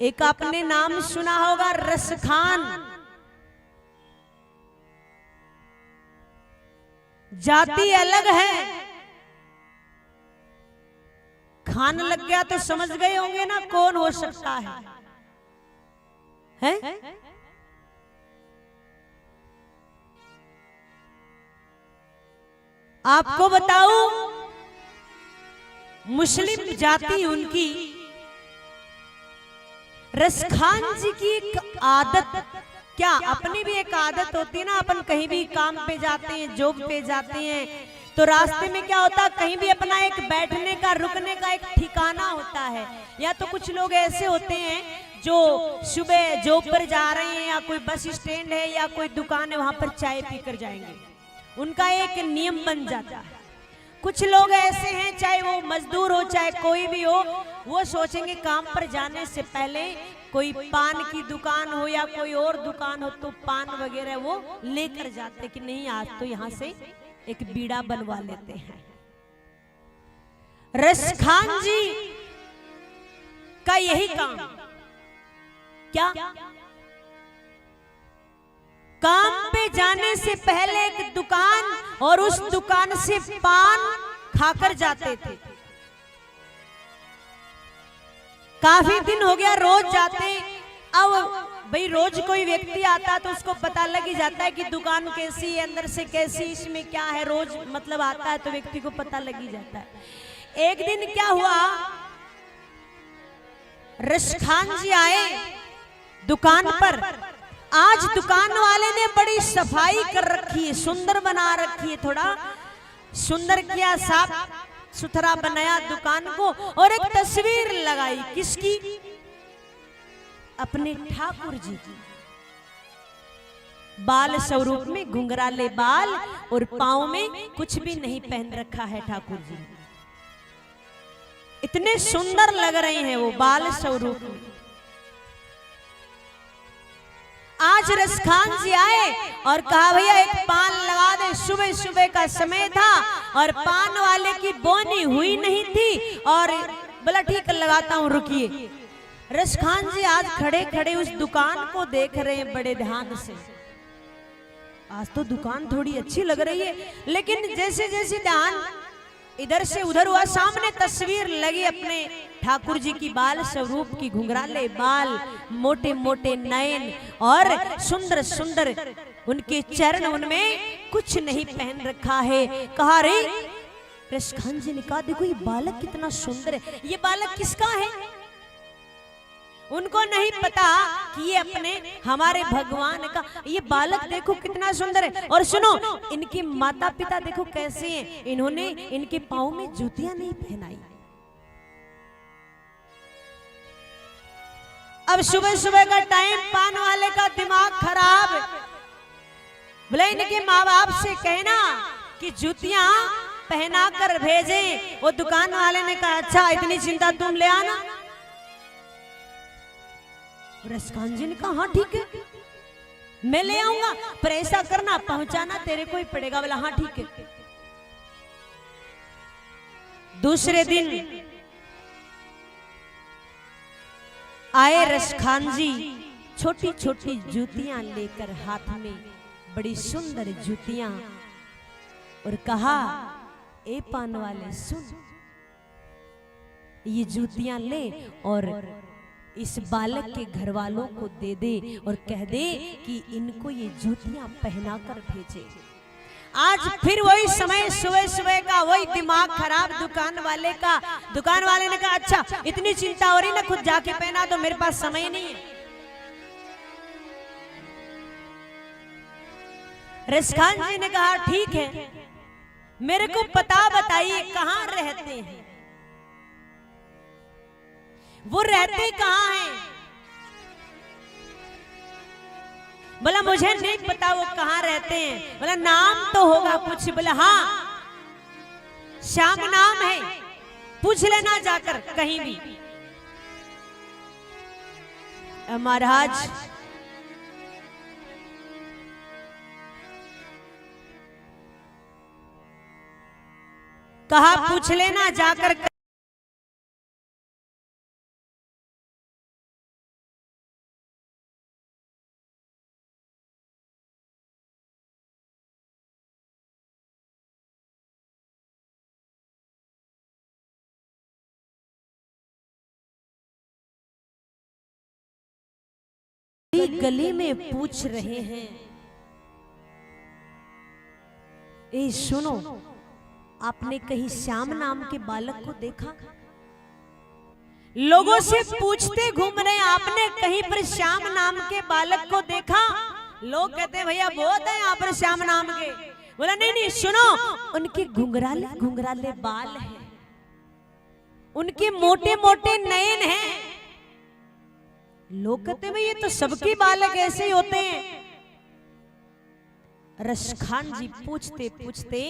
एक आपने नाम सुना होगा रसखान। जाति अलग है, खान लग गया तो समझ गए होंगे ना कौन हो सकता है? आपको बताऊं, मुस्लिम जाति उनकी रसखान जी की एक आदत, क्या अपनी भी एक आदत होती है ना, अपन कहीं भी काम पे जाते हैं, जॉब पे जाते हैं, तो रास्ते में क्या होता है, कहीं भी अपना एक बैठने का, रुकने का एक ठिकाना होता है। या तो कुछ लोग ऐसे होते हैं जो सुबह जॉब पर जा रहे हैं, या कोई बस स्टैंड है या कोई दुकान है, वहां पर चाय पीकर जाएंगे, उनका एक नियम बन जाता है। कुछ लोग ऐसे हैं, चाहे वो मजदूर हो चाहे कोई भी हो, वो सोचेंगे काम पर जाने से पहले कोई पान की दुकान हो या कोई और दुकान हो तो पान वगैरह वो लेकर जाते कि नहीं आज तो यहाँ से एक बीड़ा बनवा लेते हैं। रसखान जी का यही काम, क्या काम पे जाने से पहले एक दुकान और उस दुकान से पान खाकर जाते थे। काफी दिन हो गया रोज जाते। अब भाई रोज कोई व्यक्ति आता तो उसको पता लग ही जाता है कि दुकान कैसी है, अंदर से कैसी, इसमें क्या है, रोज मतलब आता है तो व्यक्ति को पता लग ही जाता है। एक दिन क्या हुआ, रसखान जी आए दुकान पर। आज दुकान वाले ने बड़ी सफाई कर रखी है, सुंदर बना रखी है, थोड़ा सुंदर किया, साफ सुथरा बनाया दुकान को, और एक तस्वीर लगाई। किसकी? अपने ठाकुर जी की। बाल स्वरूप में घुंघराले बाल और पांव में कुछ भी नहीं पहन रखा है ठाकुर जी। इतने सुंदर लग रहे हैं वो बाल स्वरूप में। आज रसखान जी आए और कहा भैया एक पान लगा दे। सुबह सुबह का समय था और पान वाले की बोनी हुई नहीं थी, और बोला ठीक लगाता हूं, रुकिए। रसखान जी आज खड़े खड़े उस दुकान को देख रहे हैं बड़े ध्यान से। आज तो दुकान थोड़ी अच्छी लग रही है, लेकिन जैसे जैसे ध्यान इधर से उधर हुआ, सामने तस्वीर लगी अपने ठाकुर जी की, बाल स्वरूप की, घुंघराले बाल, मोटे मोटे नयन और सुंदर सुंदर उनके चरण, उनमें कुछ नहीं पहन रखा है। कहा रे, रसखान जी ने कहा देखो ये बालक कितना सुंदर है, ये बालक किसका है? उनको नहीं पता कि ये अपने हमारे भगवान का, ये बालक देखो कितना सुंदर है। और सुनो, इनके माता पिता देखो कैसे हैं, इन्होंने इनके पांव में जूतियां नहीं पहनाई। अब सुबह सुबह का टाइम, पान वाले का दिमाग खराब, बोले इनके माँ बाप से कहना कि जूतियां पहना कर भेजे। वो दुकान वाले ने कहा अच्छा इतनी चिंता तुम ले आना। रसखान जी ने कहा हाँ ठीक है मैं ले आऊंगा, पर ऐसा करना पहुंचाना तेरे को ही पड़ेगा। बोला हाँ ठीक है। दूसरे दिन आए रसखान जी, छोटी छोटी जूतियां लेकर हाथ में, बड़ी सुंदर जूतियां, और कहा ए पान वाले सुन, ये जूतियां ले और इस बालक के घर वालों को दे दे और कह दे कि इनको ये जूतियां पहना कर भेजे। आज फिर वही समय, सुबह सुबह का वही दिमाग खराब दुकान वाले का। दुकान वाले ने कहा अच्छा इतनी चिंता हो रही ना, खुद जाके पहना दो, मेरे पास समय नहीं है। रसखान जी ने कहा ठीक है, मेरे को पता बताइए कहां रहते हैं, वो रहते कहां हैं? बोला मुझे नहीं पता वो कहां रहते हैं। बोला नाम तो होगा कुछ? बोला हाँ श्याम नाम है, पूछ लेना जाकर कहीं भी। महाराज कहा पूछ लेना जाकर। गली गली में पूछ रहे हैं, ए सुनो, आपने कहीं श्याम नाम के बालक को देखा? लोगों से पूछते घूम रहे, आपने कहीं पर श्याम नाम के बालक को देखा? लोग कहते हैं भैया बहुत है यहाँ पर श्याम नाम के। बोला नहीं नहीं सुनो, उनके घुंघराले घुंघराले बाल हैं, उनके मोटे मोटे नयन हैं। लोग कहते हैं भाई ये तो सबके बालक ऐसे ही होते हैं। रसखान जी पूछते पूछते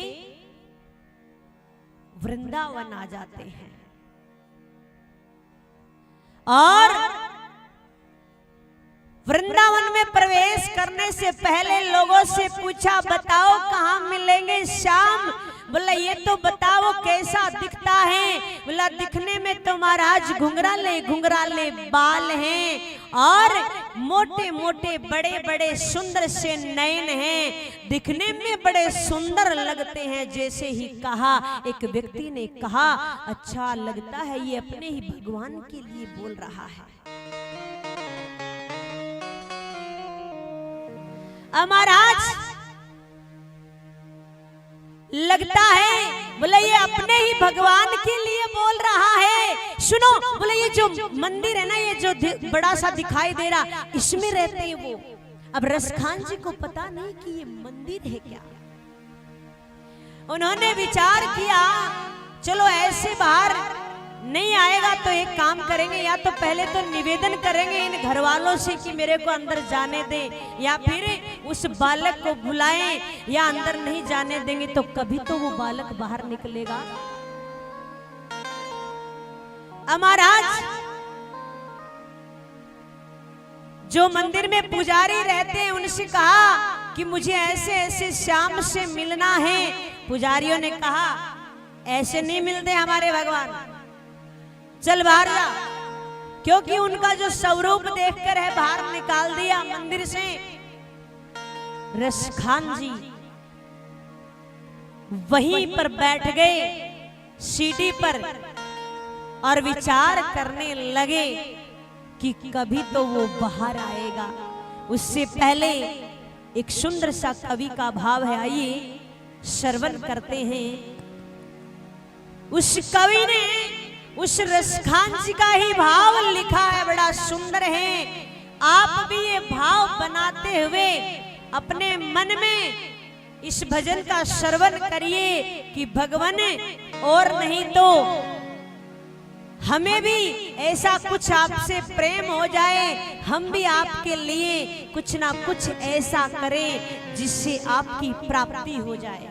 वृंदावन आ जाते हैं और वृंदावन में प्रवेश करने से पहले लोगों से पूछा, बताओ कहाँ मिलेंगे श्याम? बोला ये तो बताओ कैसा दिखता है? बोला दिखने में तो महाराज घुंघराले घुंघराले बाल हैं और मोटे मोटे बड़े बड़े सुंदर से नयन हैं, दिखने में बड़े सुंदर लगते हैं। जैसे ही कहा, एक व्यक्ति ने कहा, अच्छा लगता है ये अपने ही भगवान के लिए बोल रहा है। महाराज लगता है, बोले ये अपने ही भगवान के लिए बोल रहा है। सुनो, बोले ये जो मंदिर है ना, ये जो बड़ा सा दिखाई दे रहा, इसमें रहते हैं वो। अब रसखान जी को पता नहीं कि ये मंदिर है क्या। उन्होंने विचार किया, चलो ऐसे बाहर नहीं आएगा तो एक काम करेंगे, या तो पहले तो निवेदन करेंगे इन घर वालों से कि मेरे को अंदर जाने दें, या फिर उस बालक को बुलाएं, या अंदर नहीं जाने देंगे तो कभी तो वो बालक बाहर निकलेगा। महाराज जो मंदिर में पुजारी रहते हैं उनसे कहा कि मुझे ऐसे ऐसे श्याम से मिलना है। पुजारियों ने कहा ऐसे नहीं मिलते हमारे भगवान, चल बाहर जा। क्योंकि उनका जो स्वरूप देखकर है बाहर निकाल दिया मंदिर से। रसखान जी वहीं पर बैठ गए सीढ़ी पर और विचार करने लगे कि कभी तो वो बाहर आएगा। उससे पहले एक सुंदर सा कवि का भाव है, आइए श्रवण करते हैं। उस कवि ने उस रसखान जी का ही भाव लिखा है, बड़ा सुंदर है। आप भी ये भाव बनाते हुए अपने मन में इस भजन का श्रवण करिए कि भगवान और नहीं तो हमें भी ऐसा कुछ आपसे प्रेम हो जाए, हम भी आपके लिए कुछ ना कुछ ऐसा करें जिससे आपकी प्राप्ति हो जाए।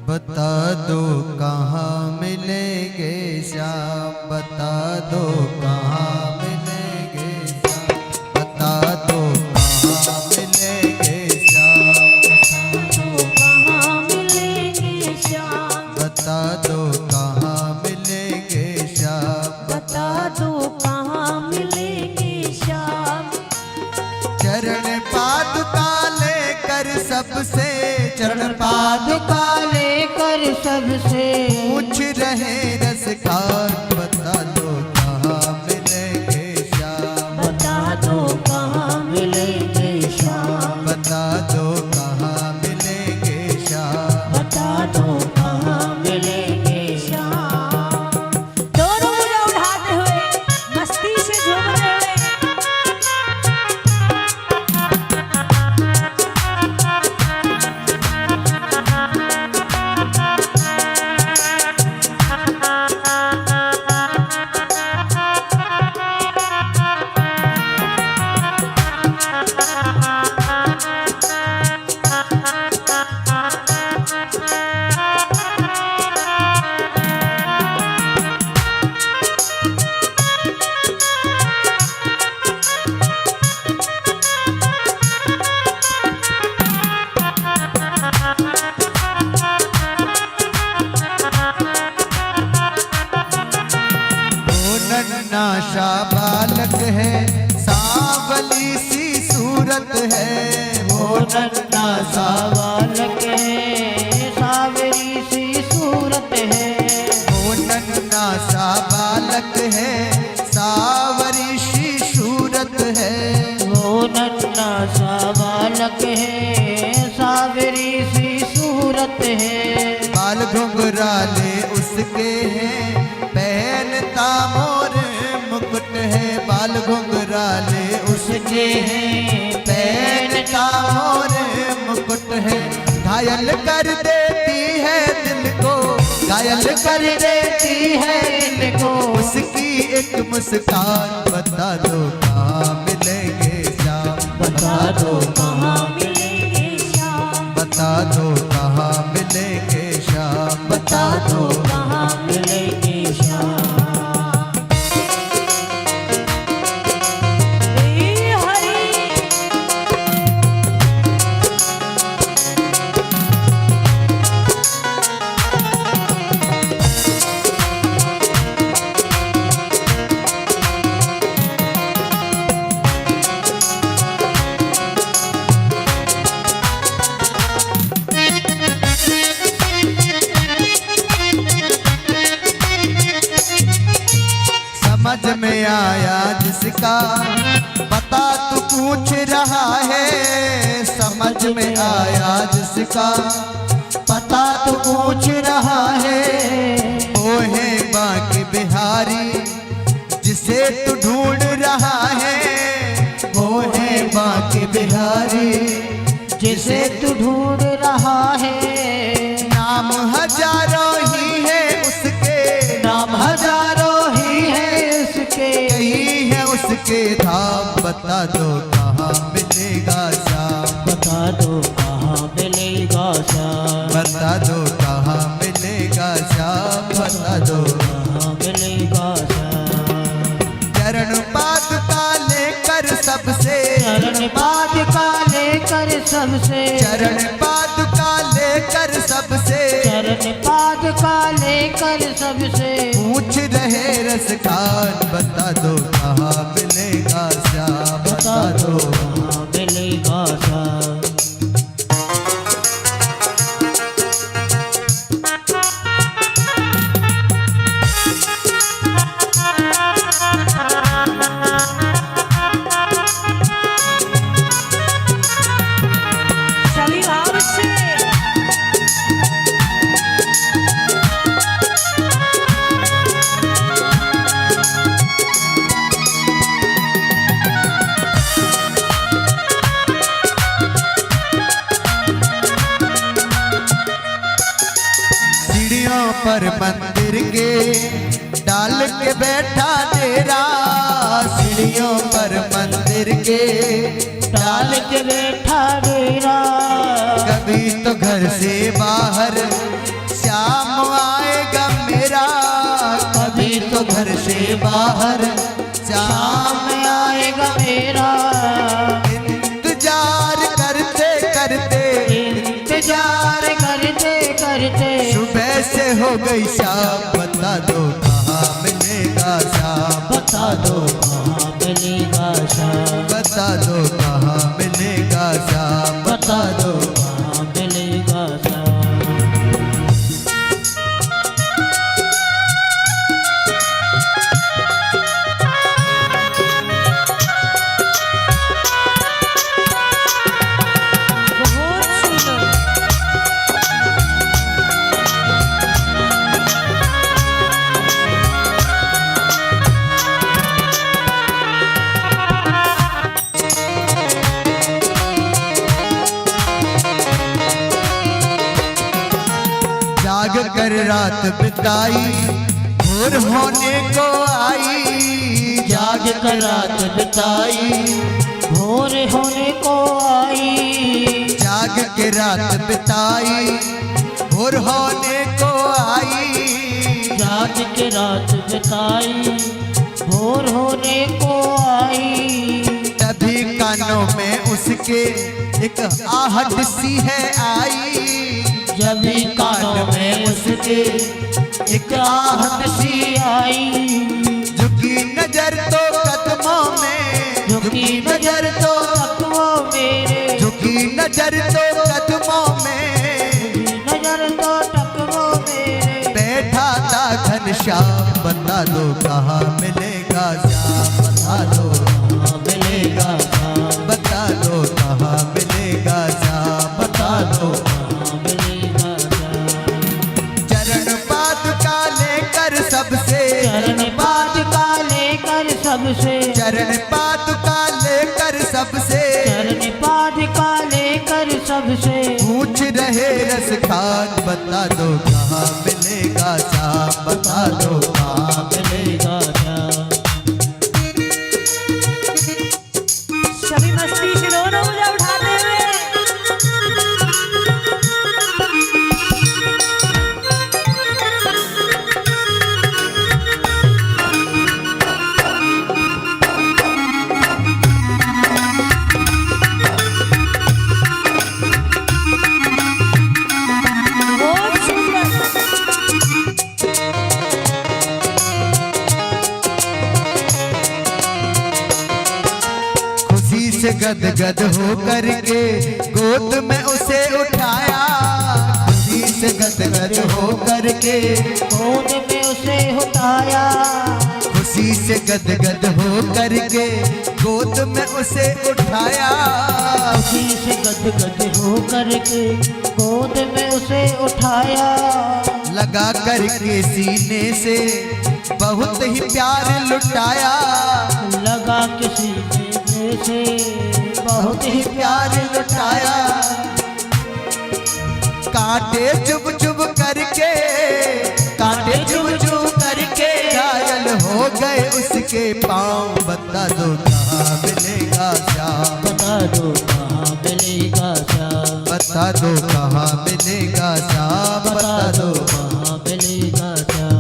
बता दो कहाँ मिलेंगे श्याम, बता दो कहाँ मिलेंगे श्याम, बता दो कहाँ मिलेंगे श्याम, बता दो कहाँ मिलेंगे श्याम, बता दो कहाँ मिलेंगे श्याम। चरण पादुका लेकर सबसे, चरण पादुका सबसे पूछ रहे रसखान, बता दो कहाँ मिलेंगे श्याम, बता दो कहाँ मिलेंगे श्याम, बता दो कहाँ मिलेंगे श्याम, बता दो कहाँ मिलेंगे श्याम। दोनों मुझे उठाते हुए मस्ती से झूम रहे हुए नन्नाशा बालक है, सांवली सी सूरत है, वो नन्ना सा बालक है, सावरी सी सूरत है, वो नन्ना सा बालक है, सावरी सी सूरत उसके हैं, पहनता मोर मुकुट है, बाल घुंघराले उसके हैं, पहनता मोर मुकुट है। घायल कर देती है दिल को, घायल कर देती है दिल को, उसकी एक मुस्कान। बता दो कहाँ मिलेंगे श्याम, बता दो कहाँ मिलेंगे श्याम, बता दो कहाँ मिलेंगे श्याम, बता दो कहाँ मिलेंगे श्याम। हे हरि समझ में आया जिसका पता तू पूछ रहा है, समझ में आया जिसका पता तू पूछ रहा है। वो है बांके बिहारी जिसे तू ढूंढ रहा है, वो है बांके बिहारी जिसे तू ढूंढ रहा है। नाम हजारों ही है उसके, नाम हजारों ही है उसके, यही है उसके धाम। बता दो कहाँ मिलेगा श्याम, बता दो कहाँ मिलेगा श्याम, बता दो कहाँ मिलेगा श्याम, बता दो। कहाँ मिलेगा श्याम। चरण पादुका लेकर सबसे, चरण पादुका लेकर सबसे, चरण पादुका लेकर सबसे, चरण पादुका लेकर सबसे, पूछ रहे रसखान। बता दो कहाँ मिलेगा श्याम, बता दो कहाँ मिलेगा श्याम। सभी भाव से सीढ़ियों पर मंदिर के डाल के बैठा डेरा, सीढ़ियों पर मंदिर के डाल के बैठा डेरा। कभी तो घर से बाहर श्याम आएगा मेरा, कभी तो घर से बाहर श्याम शाम आएगा मेरा। इंतजार करते करते, इंतजार करते करते, सुबह से हो गई शाम। बता दो कहाँ मिलेगा श्याम, बता दो कहाँ मिलेगा श्याम, बता दो कहाँ मिलेगा श्याम, बता दो कहाँ मिलेगा श्याम। बहुत सुंदर जाग कर रात बिताई भोर होने को आई, जाग कर रात बिताई भोर होने को आई, जाग के रात बिताई भोर होने को आई। जाग के रात बिताई भोर होने को आई। तभी कानों में उसके एक आहट सी है आई, जब भी कानों में उसके एक आहट सी आई। झुकी नजर तो कदमों में, झुकी नजर तो कदमों मेरे, झुकी नजर तो कदमों में, नजर तो टकमों मेरे। बैठा था घनश्याम। बता दो कहाँ मिलेगा श्याम, बता दो कहाँ मिलेगा श्याम, बता दो कहाँ मिलेगा श्याम, बता दो। कहाँ मिलेगा श्याम। चरण पादुका सबसे, चरण पादुका लेकर सबसे, चरण पादुका लेकर सबसे, पूछ रहे रस खान बता दो कहाँ मिलेगा श्याम, बता दो कहाँ मिलेगा श्याम। सभी मस्ती से दोनों मुझे उठाते हुए से गदगद हो करके गोद में उसे उठाया, खुशी से गदगद हो करके गोद में उसे उठाया, खुशी से गदगद हो करके गोद में उसे उठाया, खुशी से गदगद हो करके गोद में उसे उठाया, लगा करके सीने से बहुत ही प्यार लुटाया, लगा के सीने से बहुत ही प्यार लुटाया, कांटे चुभ चुभ करके, कांटे चुभ चुभ करके घायल हो गए उसके पाँव, बता दो कहाँ मिलेगा श्याम, बता दो कहाँ मिलेगा श्याम, बता दो कहाँ मिलेगा श्याम, बता दो कहाँ मिलेगा श्याम।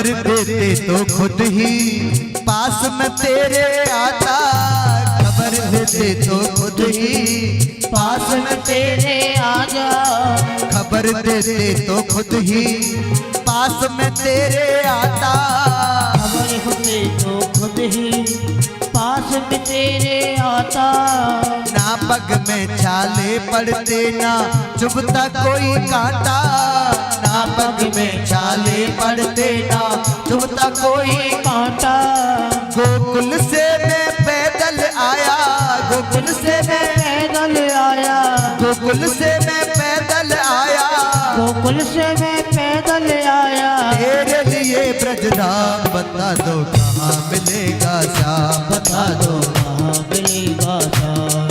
देते तो खुद ही पास में तेरे आता, खबर देते तो खुद ही पास में तेरे आजा, खबर देते तो खुद ही पास में तेरे आता, खबर होते तो खुद ही पास में तेरे आता, ना पग में छाले पड़ते ना चुभता कोई कांटा, ना पग में छाले पड़ते ना चुभता कोई कांटा, गोकुल से मैं पैदल आया, गोकुल से मैं पैदल आया, गोकुल से मैं पैदल आया, गोकुल से मैं पैदल आया, तेरे लिए ब्रजधाम, बता दो कहाँ मिलेगा श्याम, बता दो कहाँ मिलेगा श्याम।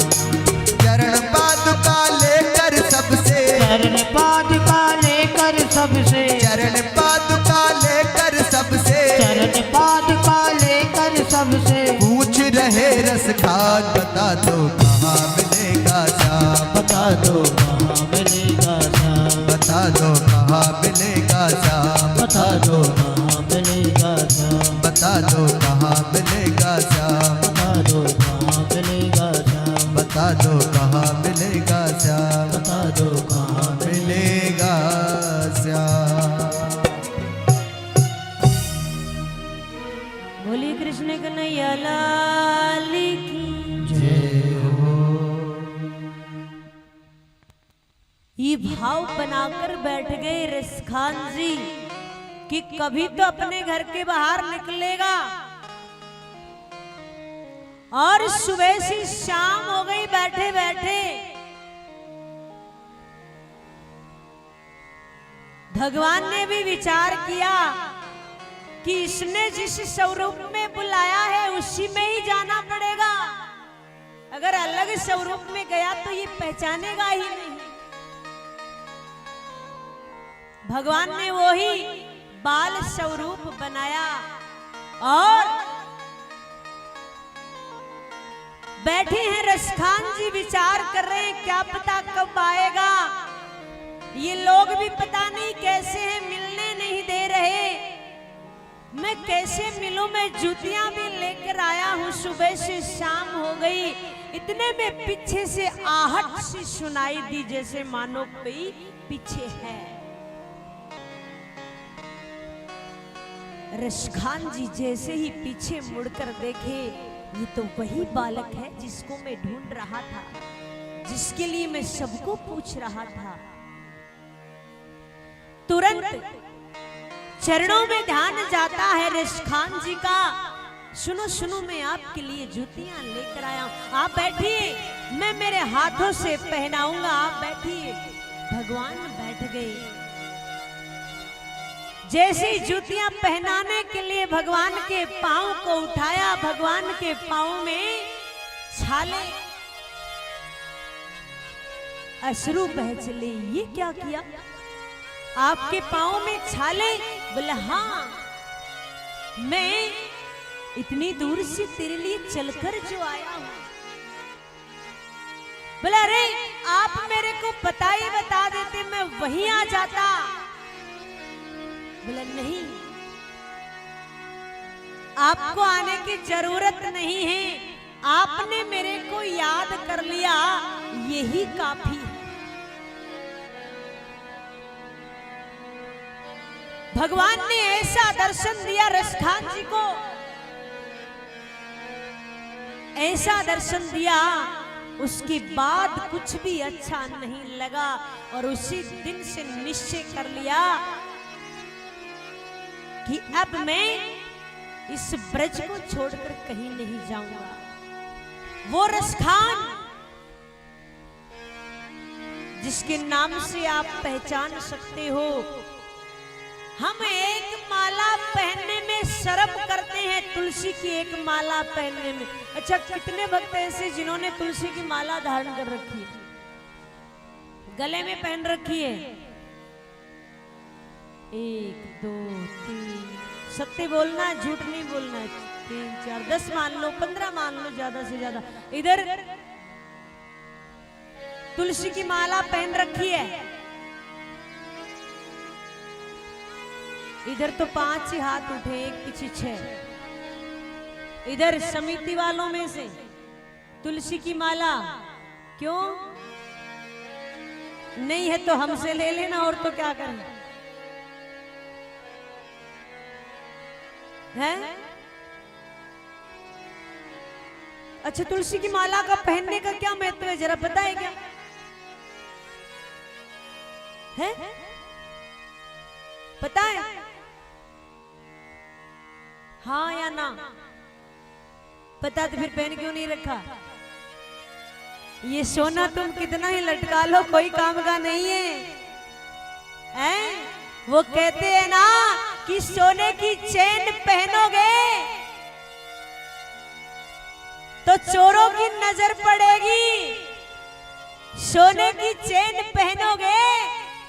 चरण पादुका लेकर सबसे, चरण पादुका लेकर सबसे, चरण पादुका लेकर सबसे, चरण पादुका लेकर सबसे, पूछ रहे रस खान, बता दो कहाँ मिलेगा श्याम, बता दो कहाँ मिलेगा श्याम, बता दो कहाँ मिलेगा श्याम, बता दो कहाँ मिलेगा श्याम, बता दो कहाँ मिलेगा श्याम, बता दो कहाँ मिलेगा श्याम, बता दो कहाँ मिलेगा श्याम, बता दो कहाँ मिलेगा श्याम। बोली कृष्ण कन्हैया लाल की जय हो। ये भाव बनाकर बैठ गए रसखान जी कि कभी तो अपने घर के बाहर निकलेगा, और सुबह से शाम हो गई बैठे बैठे। भगवान ने भी विचार किया कि इसने जिस स्वरूप में बुलाया है उसी में ही जाना पड़ेगा, अगर अलग स्वरूप में गया तो ये पहचानेगा ही नहीं। भगवान ने वही बाल स्वरूप बनाया और बैठे हैं रसखान जी, विचार कर रहे हैं क्या पता कब आएगा, ये लोग भी पता नहीं कैसे हैं, मिलने नहीं दे रहे। मैं कैसे मिलूं, मैं जूतियां भी लेकर आया हूं, सुबह से शाम हो गई। इतने में पीछे से आहट सी सुनाई दी, जैसे मानो कोई पीछे है। रसखान जी जैसे ही पीछे मुड़कर देखे, ये तो वही बालक है जिसको मैं ढूंढ रहा था, जिसके लिए मैं सबको पूछ रहा था। तुरंत चरणों में ध्यान जाता है रसखान जी का। सुनो सुनो, मैं आपके लिए जूतियां लेकर आया हूं, आप बैठिए, मैं मेरे हाथों से पहनाऊंगा, आप बैठिए। भगवान बैठ गए। जैसे जूतियां पहनाने के लिए भगवान के पांव को उठाया, भगवान के पांव में छाले अश्रु बह चले। ये क्या किया, आपके पांव में छाले? बोले हाँ, मैं इतनी दूर से तेरे लिए चलकर जो आया हूं। बोले अरे आप मेरे को बता देते, मैं वहीं आ जाता। बोले नहीं, आपको आने की जरूरत नहीं है, आपने मेरे को याद कर लिया, यही काफी है। भगवान ने ऐसा दर्शन दिया रसखान जी को, ऐसा दर्शन दिया, उसके बाद कुछ भी अच्छा नहीं लगा। और उसी दिन से निश्चय कर लिया कि अब मैं इस ब्रज को छोड़कर कहीं नहीं जाऊंगा। वो रसखान जिसके नाम से आप पहचान सकते हो, हम एक माला पहनने में शर्म करते हैं, तुलसी की एक माला पहनने में। अच्छा, कितने भक्त ऐसे जिन्होंने तुलसी की माला धारण कर रखी है, गले में पहन रखी है? 1 2 3, सत्य बोलना, झूठ नहीं बोलना। 3 4 10 मान लो, 15 मान लो, ज्यादा से ज्यादा। इधर तुलसी की माला पहन रखी है, इधर तो 5 ही हाथ उठे, एक पीछे 6। इधर समिति वालों में से तुलसी की माला क्यों नहीं है तो हमसे ले लेना, और तो क्या करें, है? अच्छा, तुलसी की माला का पहनने का क्या महत्व है, जरा बताए क्या है? पता है? हाँ या ना? पता तो फिर पहन क्यों नहीं रखा? ये सोना तुम कितना ही लटका लो, कोई काम का नहीं है, हैं? वो कहते हैं ना कि सोने की चेन पहनोगे तो चोरों की नजर पड़ेगी, सोने की चेन पहनोगे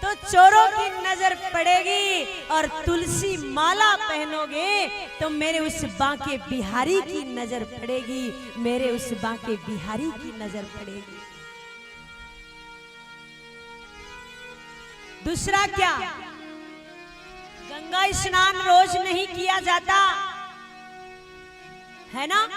तो चोरों की नजर पड़ेगी, और तुलसी माला पहनोगे तो मेरे उस बांके बिहारी की नजर पड़ेगी, मेरे उस बांके बिहारी की नजर पड़ेगी। दूसरा क्या, गंगा स्नान रोज नहीं किया जाता है ना,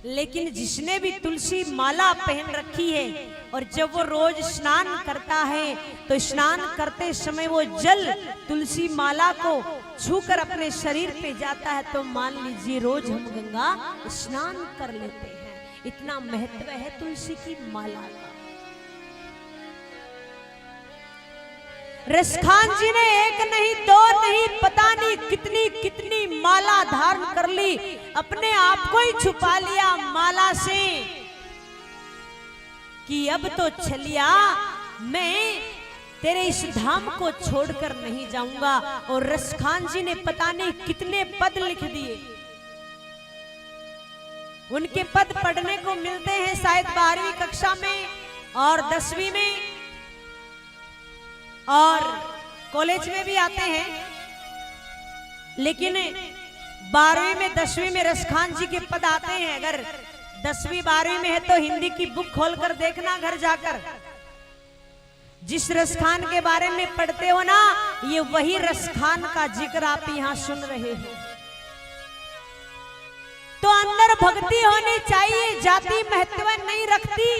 लेकिन जिसने भी तुलसी माला पहन रखी है और जब वो रोज स्नान करता है तो स्नान करते समय वो जल तुलसी माला को छूकर अपने शरीर पे जाता है, तो मान लीजिए रोज हम गंगा स्नान कर लेते हैं। इतना महत्व है तुलसी की माला का। रसखान जी ने एक नहीं, दो नहीं, पता नहीं कितनी कितनी माला धारण कर ली, अपने आप को ही छुपा लिया माला से कि अब तो चलिया, मैं तेरे इस धाम को छोड़कर नहीं जाऊंगा। और रसखान जी ने पता नहीं कितने पद लिख दिए। उनके पद पढ़ने को मिलते हैं शायद 12वीं कक्षा में और 10वीं में, और कॉलेज में भी आते हैं, लेकिन 12वीं में 10वीं में रसखान जी के पद आते हैं। अगर 10वीं 12वीं में है तो हिंदी की बुक खोलकर देखना घर जाकर, जिस रसखान के बारे में पढ़ते हो ना, ये वही रसखान का जिक्र आप यहाँ सुन रहे हो। तो अंदर भक्ति होनी चाहिए, जाति महत्व नहीं रखती,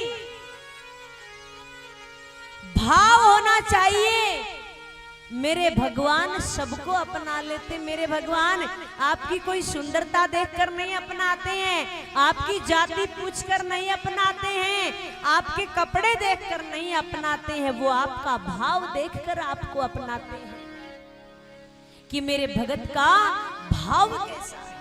भाव होना चाहिए। मेरे भगवान सबको अपना लेते। मेरे भगवान आपकी कोई सुंदरता देखकर नहीं अपनाते हैं, आपकी जाति पूछकर नहीं अपनाते हैं, आपके कपड़े देखकर नहीं अपनाते हैं, वो आपका भाव देखकर आपको अपनाते हैं कि मेरे भगत का भाव कैसा है।